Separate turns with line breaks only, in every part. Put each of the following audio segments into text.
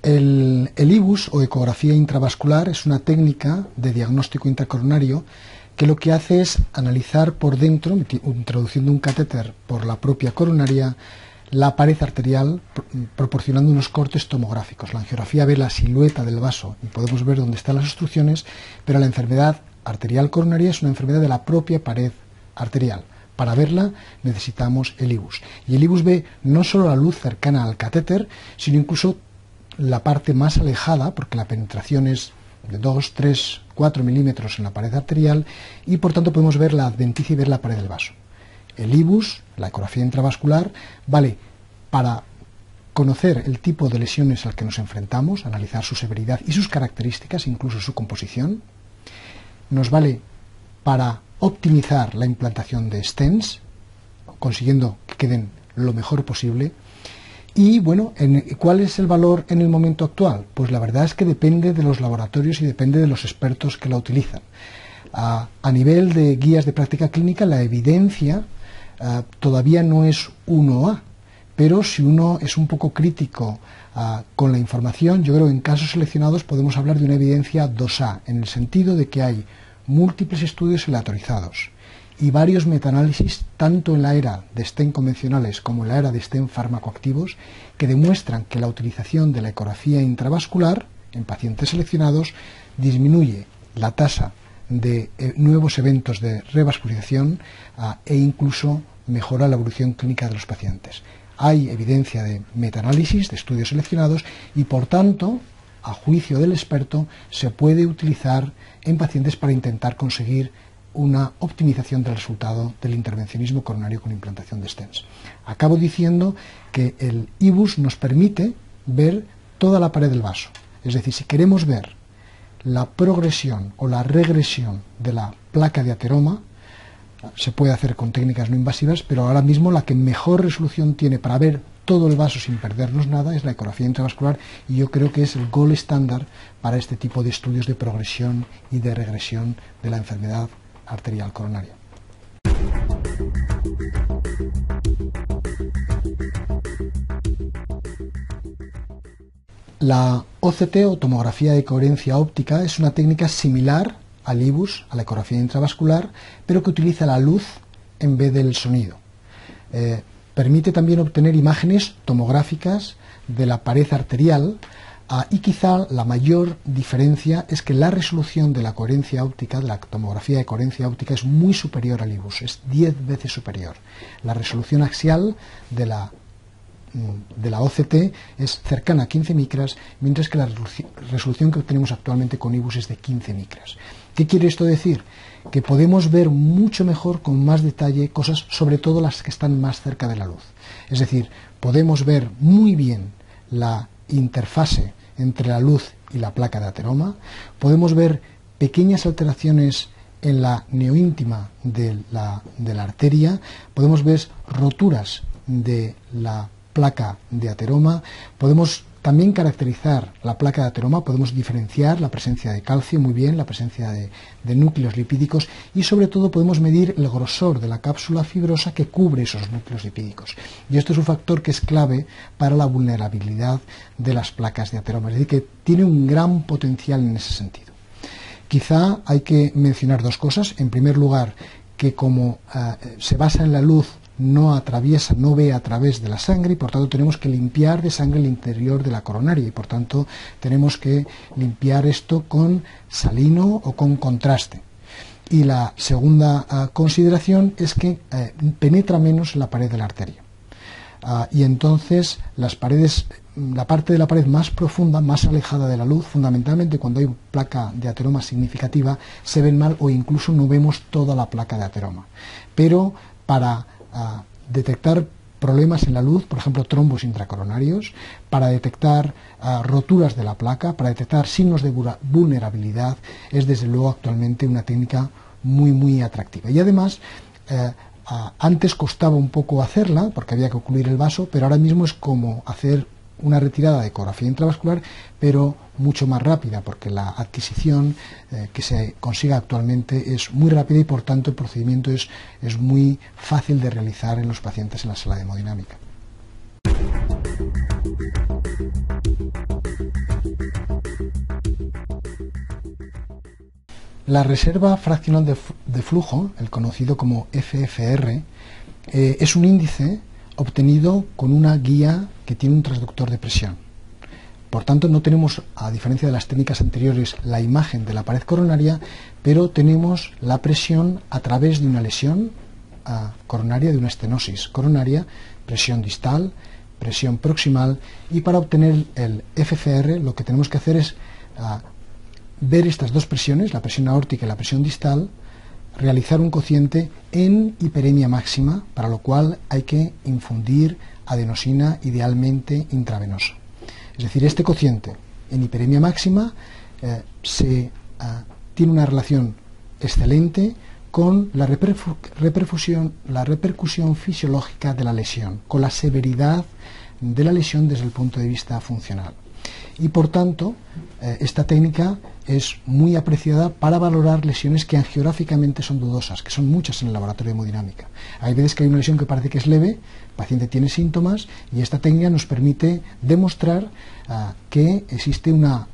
El IBUS o ecografía intravascular es una técnica de diagnóstico intracoronario que lo que hace es analizar por dentro, introduciendo un catéter por la propia coronaria, la pared arterial, proporcionando unos cortes tomográficos. La angiografía ve la silueta del vaso y podemos ver dónde están las obstrucciones, pero la enfermedad arterial coronaria es una enfermedad de la propia pared arterial. Para verla necesitamos el IBUS. Y el IBUS ve no solo la luz cercana al catéter, sino incluso la parte más alejada, porque la penetración es de 2, 3, 4 milímetros en la pared arterial y por tanto podemos ver la adventicia y ver la pared del vaso. El IBUS, la ecografía intravascular, vale para conocer el tipo de lesiones al que nos enfrentamos, analizar su severidad y sus características, incluso su composición. Nos vale para optimizar la implantación de stents, consiguiendo que queden lo mejor posible. Y bueno, ¿cuál es el valor en el momento actual? Pues la verdad es que depende de los laboratorios y depende de los expertos que la utilizan. A nivel de guías de práctica clínica, la evidencia todavía no es 1A, pero si uno es un poco crítico con la información, yo creo que en casos seleccionados podemos hablar de una evidencia 2A, en el sentido de que hay múltiples estudios aleatorizados y varios metaanálisis, tanto en la era de stent convencionales como en la era de stent fármacoactivos, que demuestran que la utilización de la ecografía intravascular en pacientes seleccionados disminuye la tasa de nuevos eventos de revascularización e incluso mejora la evolución clínica de los pacientes. Hay evidencia de metaanálisis, de estudios seleccionados, y por tanto, a juicio del experto, se puede utilizar en pacientes para intentar conseguir una optimización del resultado del intervencionismo coronario con implantación de stents. Acabo diciendo que el IBUS nos permite ver toda la pared del vaso. Es decir, si queremos ver la progresión o la regresión de la placa de ateroma, se puede hacer con técnicas no invasivas, pero ahora mismo la que mejor resolución tiene para ver todo el vaso sin perdernos nada es la ecografía intravascular, y yo creo que es el gold estándar para este tipo de estudios de progresión y de regresión de la enfermedad arterial coronaria. La OCT o tomografía de coherencia óptica es una técnica similar al IBUS, a la ecografía intravascular, pero que utiliza la luz en vez del sonido. Permite también obtener imágenes tomográficas de la pared arterial, y quizá la mayor diferencia es que la resolución de la coherencia óptica, de la tomografía de coherencia óptica, es muy superior al IBUS, es 10 veces superior. La resolución axial de la OCT es cercana a 15 micras, mientras que la resolución que obtenemos actualmente con IBUS es de 15 micras. ¿Qué quiere esto decir? Que podemos ver mucho mejor, con más detalle, cosas, sobre todo las que están más cerca de la luz. Es decir, podemos ver muy bien la interfase entre la luz y la placa de ateroma, podemos ver pequeñas alteraciones en la neoíntima de la arteria, podemos ver roturas de la placa de ateroma, podemos también caracterizar la placa de ateroma, podemos diferenciar la presencia de calcio muy bien, la presencia de núcleos lipídicos, y sobre todo podemos medir el grosor de la cápsula fibrosa que cubre esos núcleos lipídicos. Y esto es un factor que es clave para la vulnerabilidad de las placas de ateroma, es decir, que tiene un gran potencial en ese sentido. Quizá hay que mencionar dos cosas. En primer lugar, que como se basa en la luz, no ve a través de la sangre, y por tanto tenemos que limpiar de sangre el interior de la coronaria, y por tanto tenemos que limpiar esto con salino o con contraste. Y la segunda consideración es que penetra menos en la pared de la arteria. Y entonces la parte de la pared más profunda, más alejada de la luz, fundamentalmente cuando hay placa de ateroma significativa, se ven mal, o incluso no vemos toda la placa de ateroma. Pero para detectar problemas en la luz, por ejemplo trombos intracoronarios, para detectar roturas de la placa, para detectar signos de vulnerabilidad, es desde luego actualmente una técnica muy muy atractiva. Y además antes costaba un poco hacerla porque había que ocluir el vaso, pero ahora mismo es como hacer una retirada de ecografía intravascular, pero mucho más rápida, porque la adquisición que se consigue actualmente es muy rápida, y por tanto el procedimiento es muy fácil de realizar en los pacientes en la sala de hemodinámica. La reserva fraccional de flujo, el conocido como FFR, es un índice obtenido con una guía que tiene un transductor de presión. Por tanto, no tenemos, a diferencia de las técnicas anteriores, la imagen de la pared coronaria, pero tenemos la presión a través de una lesión coronaria, de una estenosis coronaria, presión distal, presión proximal, y para obtener el FFR lo que tenemos que hacer es ver estas dos presiones, la presión aórtica y la presión distal, realizar un cociente en hiperemia máxima, para lo cual hay que infundir adenosina idealmente intravenosa. Es decir, este cociente en hiperemia máxima tiene una relación excelente con la repercusión fisiológica de la lesión, con la severidad de la lesión desde el punto de vista funcional. Y por tanto, esta técnica es muy apreciada para valorar lesiones que angiográficamente son dudosas, que son muchas en el laboratorio de hemodinámica. Hay veces que hay una lesión que parece que es leve, el paciente tiene síntomas, y esta técnica nos permite demostrar que existe una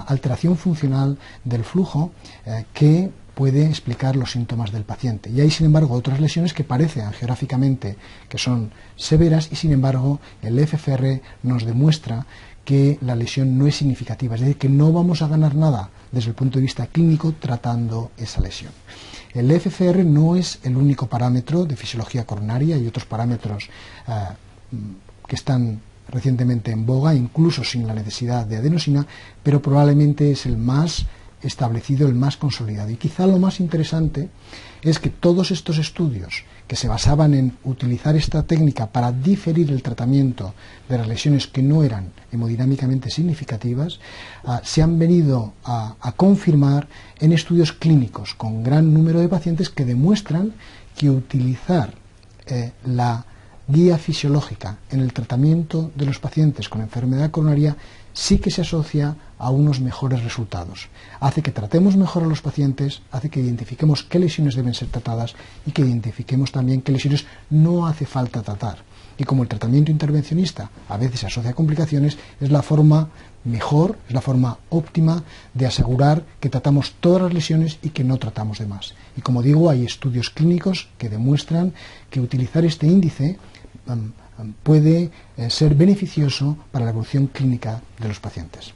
alteración funcional del flujo que puede explicar los síntomas del paciente. Y hay, sin embargo, otras lesiones que parecen angiográficamente que son severas, y sin embargo el FFR nos demuestra que la lesión no es significativa, es decir, que no vamos a ganar nada desde el punto de vista clínico tratando esa lesión. El FFR no es el único parámetro de fisiología coronaria, hay otros parámetros que están recientemente en boga, incluso sin la necesidad de adenosina, pero probablemente es el más establecido, el más consolidado. Y quizá lo más interesante es que todos estos estudios que se basaban en utilizar esta técnica para diferir el tratamiento de las lesiones que no eran hemodinámicamente significativas, se han venido a confirmar en estudios clínicos con gran número de pacientes que demuestran que utilizar la guía fisiológica en el tratamiento de los pacientes con enfermedad coronaria sí que se asocia a unos mejores resultados. Hace que tratemos mejor a los pacientes, hace que identifiquemos qué lesiones deben ser tratadas y que identifiquemos también qué lesiones no hace falta tratar. Y como el tratamiento intervencionista a veces se asocia a complicaciones, es la forma mejor, es la forma óptima de asegurar que tratamos todas las lesiones y que no tratamos de más. Y como digo, hay estudios clínicos que demuestran que utilizar este índice puede ser beneficioso para la evolución clínica de los pacientes.